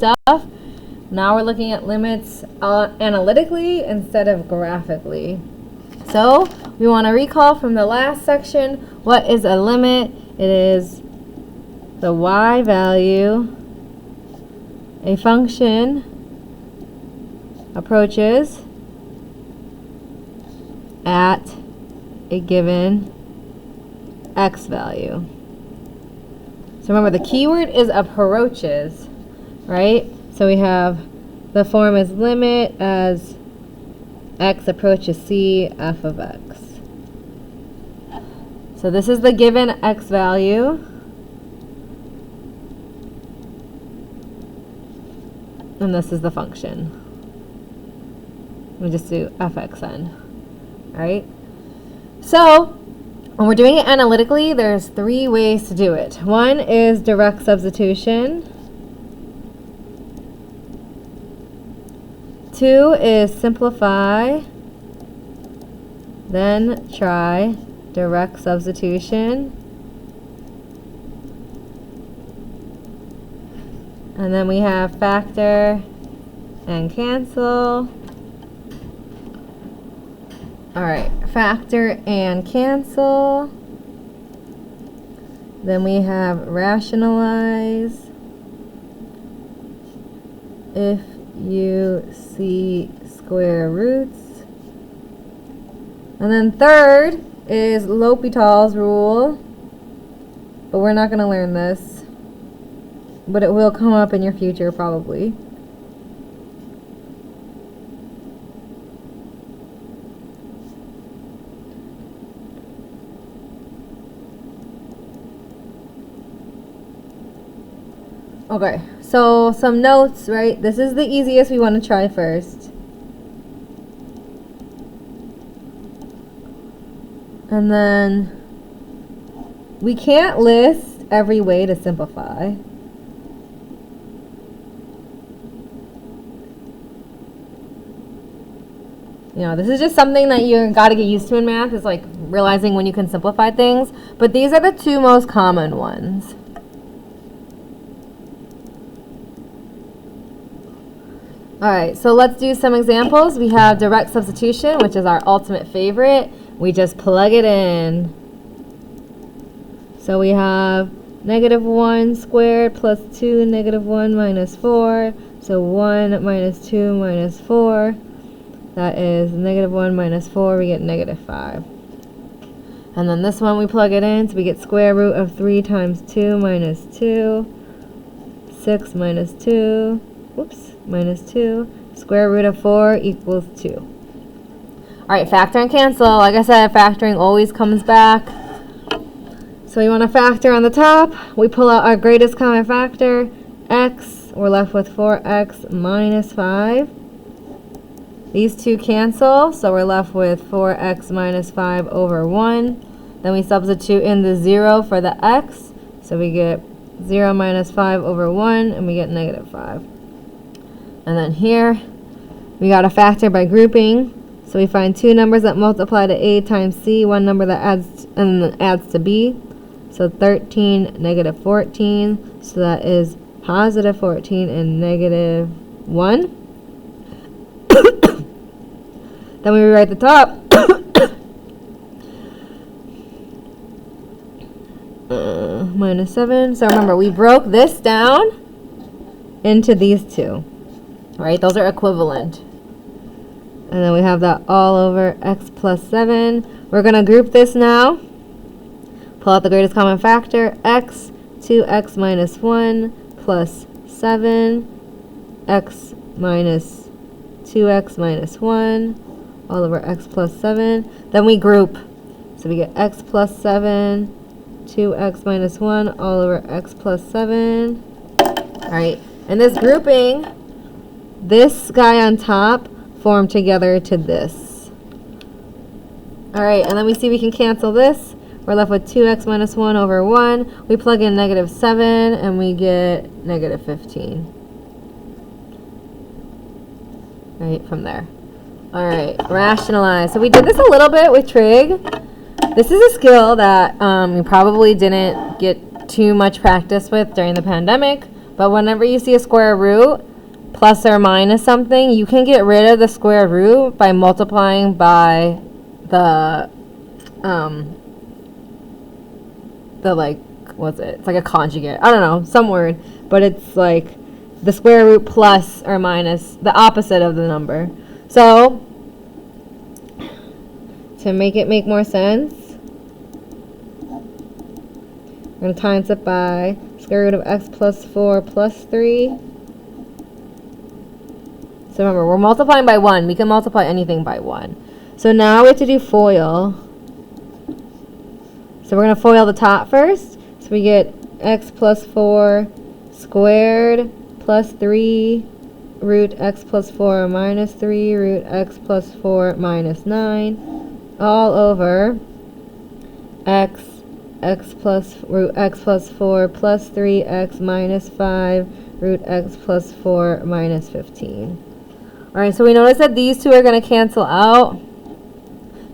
stuff. Now we're looking at limits analytically instead of graphically. So we want to recall from the last section, what is a limit? It is the y value a function approaches at a given x value. So remember, the keyword is approaches, right? So we have the form is limit as x approaches c f of x. So this is the given x value. And this is the function. We just do fxn. All right? So when we're doing it analytically, there's 3 ways to do it. One is direct substitution. 2 is simplify, then try direct substitution. And then we have factor and cancel. All right, factor and cancel. Then we have rationalize. If you see square roots. And then third is L'Hopital's rule. But we're not going to learn this. But it will come up in your future probably. Okay, so some notes, right? This is the easiest we want to try first. And then we can't list every way to simplify. You know, this is just something that you got to get used to in math, is like realizing when you can simplify things. But these are the 2 most common ones. Alright, so let's do some examples. We have direct substitution, which is our ultimate favorite. We just plug it in. So we have -1 squared plus 2 -1 minus 4. So 1 minus 2 minus 4. That is -1 minus 4. We get -5. And then this one we plug it in. So we get square root of 3 times 2 minus 2. 6 minus 2. Oops. Minus 2. Square root of 4 equals 2. Alright, factor and cancel. Like I said, factoring always comes back. So we want to factor on the top. We pull out our greatest common factor, x. We're left with 4x minus 5. These 2 cancel, so we're left with 4x minus 5 over 1. Then we substitute in the 0 for the x. So we get 0 minus 5 over 1, and we get -5. And then here, we got a factor by grouping. So we find 2 numbers that multiply to a times c, 1 number that adds to b. So 13, -14. So that is positive 14 and -1. Then we rewrite the top. -7. So remember, we broke this down into these 2. Right, those are equivalent. And then we have that all over x plus 7. We're going to group this now. Pull out the greatest common factor, x, 2x minus 1 plus 7, x minus 2x minus 1, all over x plus 7. Then we group. So we get x plus 7, 2x minus 1, all over x plus 7. All right, and this grouping, this guy on top formed together to this. All right, and then we see we can cancel this. We're left with 2x minus 1 over 1. We plug in -7, and we get -15. Right, from there. All right, rationalize. So we did this a little bit with trig. This is a skill that you probably didn't get too much practice with during the pandemic, But whenever you see a square root plus or minus something, you can get rid of the square root by multiplying by the like, what's it? It's like a conjugate. I don't know, some word. But it's like the square root plus or minus the opposite of the number. So, to make it make more sense, we're going to times it by square root of x plus 4 plus 3. So remember, we're multiplying by 1. We can multiply anything by 1. So now we have to do FOIL. So we're going to FOIL the top first. So we get x plus 4 squared plus 3 root x plus 4 minus 3 root x plus 4 minus 9 all over x plus root x plus 4 plus 3x minus 5 root x plus 4 minus 15. Alright, so we notice that these two are going to cancel out.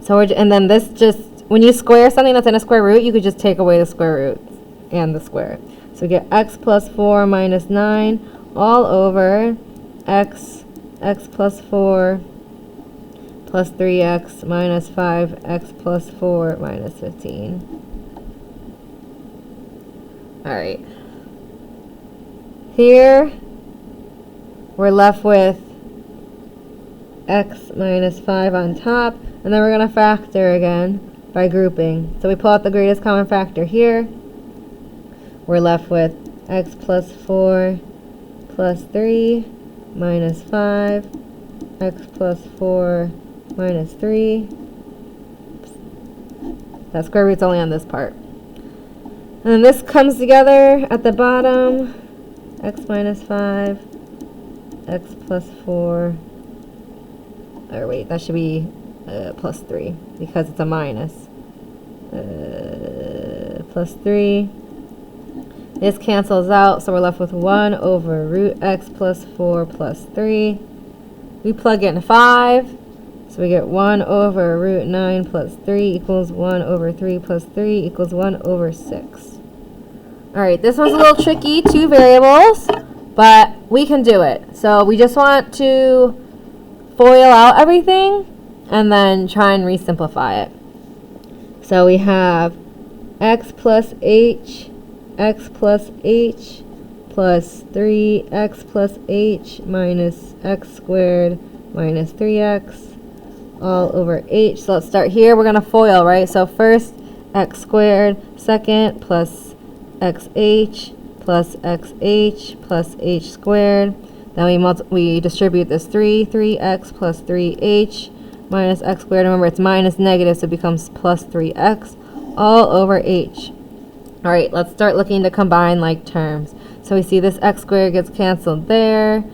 So and then this just, when you square something that's in a square root, you could just take away the square root and the square. So we get x plus 4 minus 9 all over x plus 4 plus 3x minus 5x plus 4 minus 15. Alright. Here, we're left with x minus 5 on top, and then we're going to factor again by grouping. So we pull out the greatest common factor here. We're left with x plus 4 plus 3 minus 5, x plus 4 minus 3. That square root's only on this part. And then this comes together at the bottom, x minus 5, x plus 4, or wait, that should be plus 3, because it's a minus. Plus 3. This cancels out, so we're left with 1 over root x plus 4 plus 3. We plug in 5, so we get 1 over root 9 plus 3 equals 1 over 3 plus 3 equals 1 over 6. Alright, this one's a little tricky, 2 variables, but we can do it. So we just want to FOIL out everything and then try and resimplify it. So we have x plus h plus 3x plus h minus x squared minus 3x all over h. So let's start here. We're going to FOIL, right? So first x squared, second plus xh plus xh plus h squared. Then we distribute this 3x plus 3h minus x squared. Remember, it's minus negative, so it becomes plus 3x all over h. All right, let's start looking to combine like terms. So we see this x squared gets canceled there.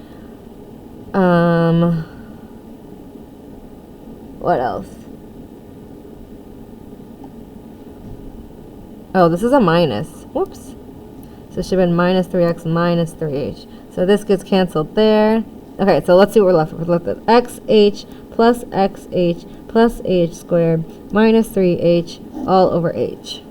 What else? Oh, this is a minus. Whoops. So it should have been minus 3x minus 3h. So this gets canceled there. Okay, so let's see what we're left with. We're left with xh plus xh plus h squared minus 3h all over h.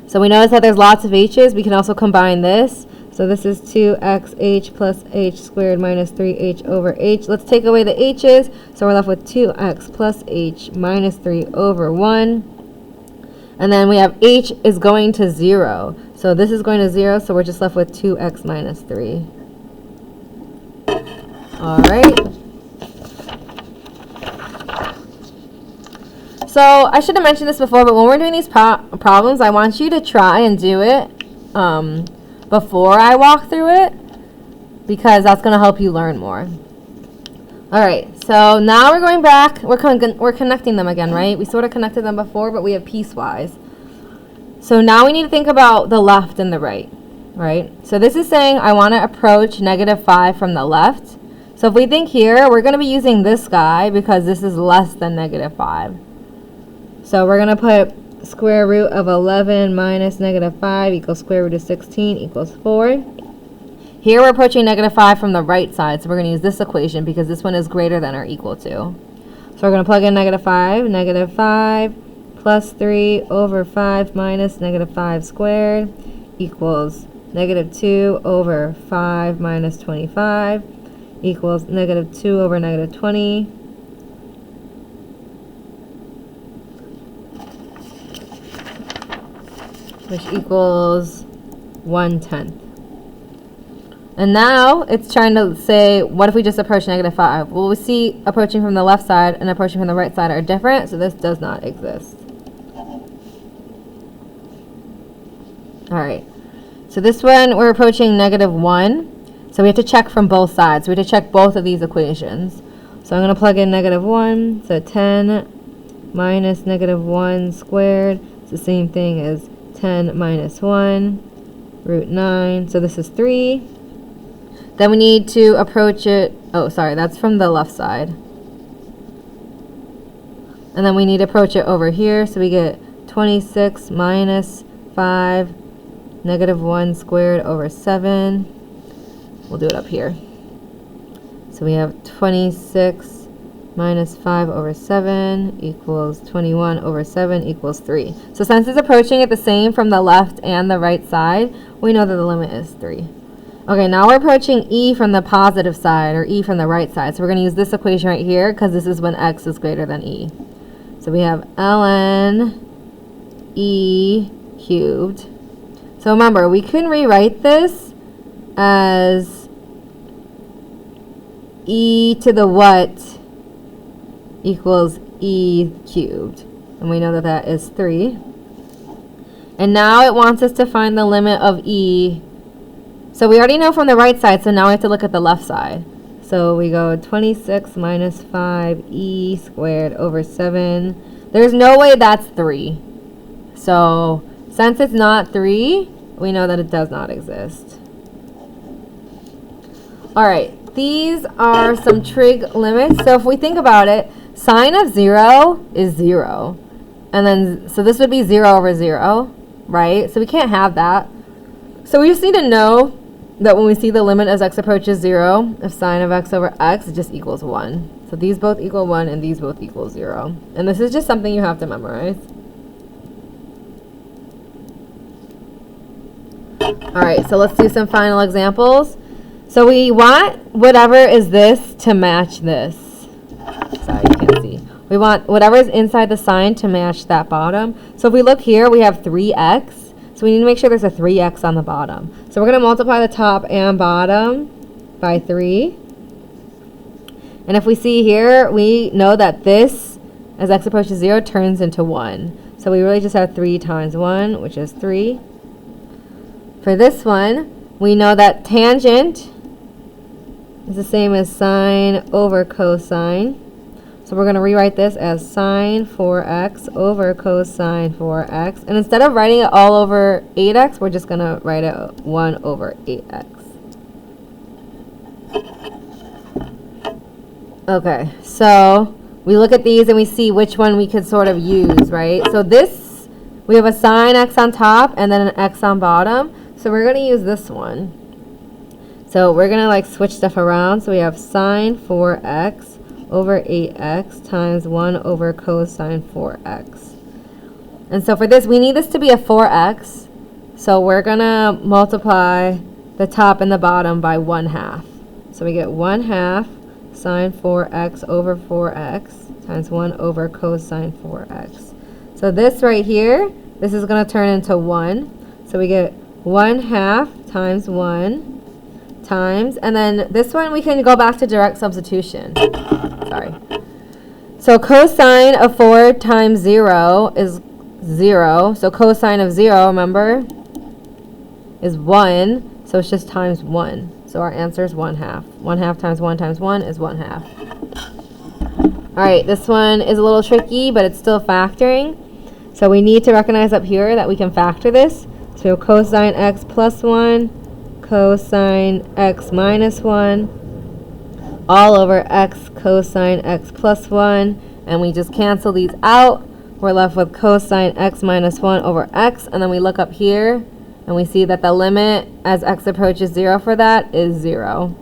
So we notice that there's lots of h's. We can also combine this. So this is 2xh plus h squared minus 3h over h. Let's take away the h's. So we're left with 2x plus h minus 3 over 1. And then we have h is going to 0. So this is going to 0, so we're just left with 2x minus 3. All right. So I should have mentioned this before, but when we're doing these problems, I want you to try and do it before I walk through it, because that's going to help you learn more. All right, so now we're going back. We're connecting them again, right? We sort of connected them before, but we have piecewise. So now we need to think about the left and the right, right? So this is saying I want to approach -5 from the left. So if we think here, we're going to be using this guy because this is less than -5. So we're going to put square root of 11 minus -5 equals square root of 16 equals 4. Here we're approaching -5 from the right side, so we're going to use this equation because this one is greater than or equal to. So we're going to plug in -5 plus 3 over 5 minus -5 squared equals negative 2 over 5 minus 25 equals negative 2 over negative 20. Which equals 1/10. And now it's trying to say, what if we just approach negative 5? Well, we see approaching from the left side and approaching from the right side are different, so this does not exist. Alright, so this one we're approaching negative 1, so we have to check from both sides. We have to check both of these equations. So I'm going to plug in negative 1, so 10 minus negative 1 squared is the same thing as 10 minus 1, root 9, so this is 3. Then we need to approach it, oh sorry, that's from the left side. And then we need to approach it over here, so we get 26 minus 5, negative 1 squared over 7. We'll do it up here. So we have 26 minus 5 over 7 equals 21 over 7 equals 3. So since it's approaching it the same from the left and the right side, we know that the limit is 3. Okay, now we're approaching e from the positive side, or e from the right side. So we're going to use this equation right here, because this is when x is greater than e. So we have ln e cubed. So remember, we can rewrite this as e to the what equals e cubed. And we know that that is 3. And now it wants us to find the limit of e. So we already know from the right side, so now we have to look at the left side. So we go 26 minus 5e squared over 7. There's no way that's 3. So since it's not 3, we know that it does not exist. Alright, these are some trig limits. So if we think about it, sine of 0 is 0. And then, so this would be 0 over 0, right? So we can't have that. So we just need to know that when we see the limit as x approaches 0, if sine of x over x, it just equals 1. So these both equal 1 and these both equal 0. And this is just something you have to memorize. Alright, so let's do some final examples. So we want whatever is this to match this. Sorry, you can't see. We want whatever is inside the sign to match that bottom. So if we look here, we have 3x. So we need to make sure there's a 3x on the bottom. So we're going to multiply the top and bottom by 3. And if we see here, we know that this, as x approaches 0, turns into 1. So we really just have 3 times 1, which is 3. For this one, we know that tangent is the same as sine over cosine. So we're going to rewrite this as sine 4x over cosine 4x. And instead of writing it all over 8x, we're just going to write it 1 over 8x. Okay, so we look at these and we see which one we could sort of use, right? So this, we have a sine x on top and then an x on bottom. So we're going to use this one. So we're going to like switch stuff around. So we have sine 4x over 8x times 1 over cosine 4x. And so for this, we need this to be a 4x. So we're going to multiply the top and the bottom by 1/2. So we get 1/2 sine 4x over 4x times 1 over cosine 4x. So this right here, this is going to turn into 1. So we get 1/2 times 1 times, and then this one we can go back to direct substitution. Sorry. So cosine of 4 times 0 is 0. So cosine of 0, remember, is 1. So it's just times 1. So our answer is 1/2. 1/2 times 1 times 1 is 1/2. Alright, this one is a little tricky, but it's still factoring. So we need to recognize up here that we can factor this. So cosine x plus 1, cosine x minus 1, all over x cosine x plus 1, and we just cancel these out. We're left with cosine x minus 1 over x, and then we look up here and we see that the limit as x approaches 0 for that is 0.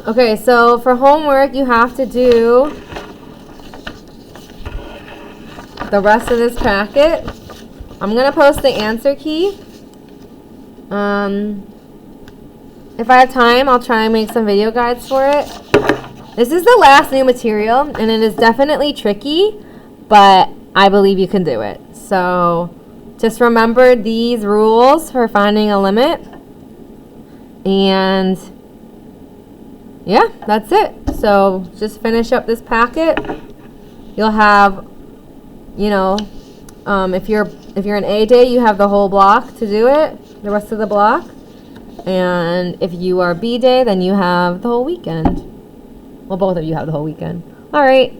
Okay, so for homework you have to do the rest of this packet. I'm going to post the answer key. If I have time, I'll try and make some video guides for it. This is the last new material, and it is definitely tricky, but I believe you can do it. So just remember these rules for finding a limit. And yeah, that's it. So just finish up this packet. You'll have, you know, if you're an A day, you have the whole block to do it, the rest of the block. And if you are B day, then you have the whole weekend. Well, both of you have the whole weekend. All right.